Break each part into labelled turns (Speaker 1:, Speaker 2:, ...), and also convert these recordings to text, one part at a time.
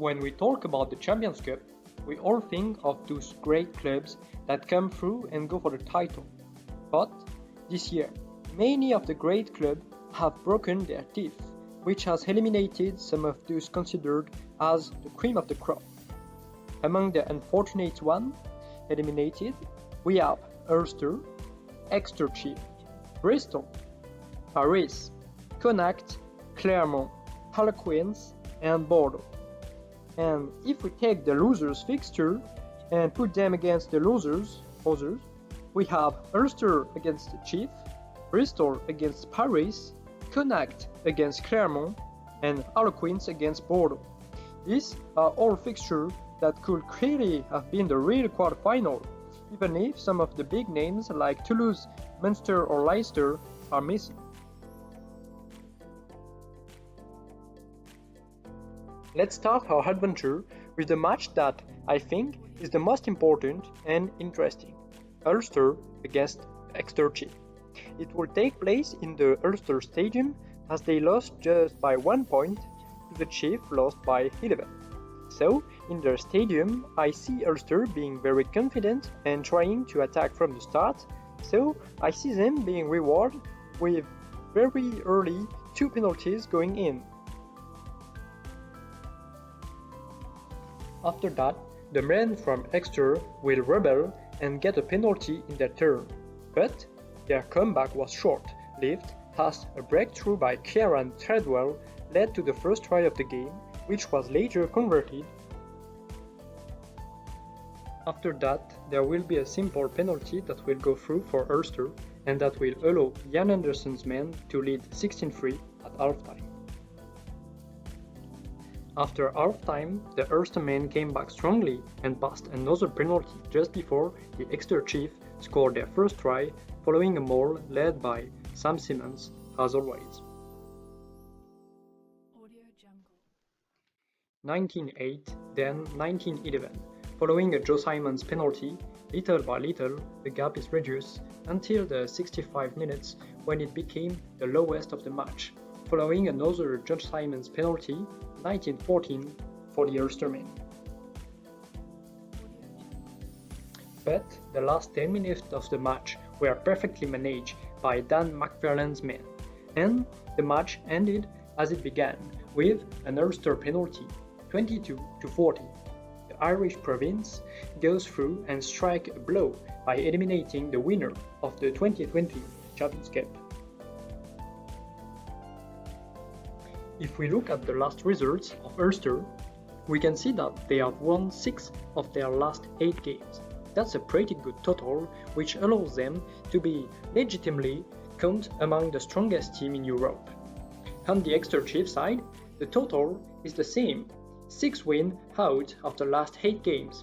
Speaker 1: When we talk about the Champions Cup, we all think of those great clubs that come through and go for the title. But this year, many of the great clubs have broken their teeth, which has eliminated some of those considered as the cream of the crop. Among the unfortunate ones eliminated, we have Ulster, Exeter Chiefs, Bristol, Paris, Connacht, Clermont, Harlequins, and Bordeaux. And if we take the losers fixture and put them against the others, we have Ulster against the Chiefs, Bristol against Paris, Connacht against Clermont, and Harlequins against Bordeaux. These are all fixtures that could clearly have been the real quarterfinal, even if some of the big names like Toulouse, Munster or Leicester are missing. Let's start our adventure with the match that I think is the most important and interesting: Ulster against Exeter Chiefs. It will take place in the Ulster Stadium as they lost just by 1 point to the Chiefs lost by 11. So, in their stadium, I see Ulster being very confident and trying to attack from the start, so I see them being rewarded with very early 2 penalties going in. After that, the men from Exeter will rebel and get a penalty in their turn, but their comeback was short-lived as a breakthrough by Kieran Treadwell led to the first try of the game, which was later converted. After that, there will be a simple penalty that will go through for Ulster and that will allow Jan Anderson's men to lead 16-3 at halftime. After halftime, the Ulster men came back strongly and passed another penalty just before the Exeter Chiefs scored their first try, following a maul led by Sam Simmons, as always. 19-8, then 19-11. Following a Joe Simons penalty, little by little, the gap is reduced until the 65 minutes when it became the lowest of the match, following another Joe Simons penalty, 19-14, for the Ulster men. But the last 10 minutes of the match were perfectly managed by Dan McFarlane's men, and the match ended as it began, with an Ulster penalty, 22-40. The Irish province goes through and strikes a blow by eliminating the winner of the 2020 Champions Cup. If we look at the last results of Ulster, we can see that they have won 6 of their last 8 games. That's a pretty good total, which allows them to be legitimately counted among the strongest teams in Europe. On the Exeter Chiefs side, the total is the same, 6 wins out of the last 8 games.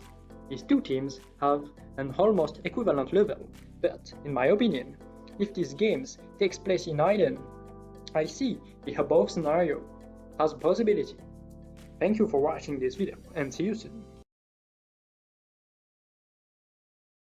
Speaker 1: These two teams have an almost equivalent level, but in my opinion, if these games takes place in Ireland, I see the above scenario as a possibility. Thank you for watching this video and see you soon.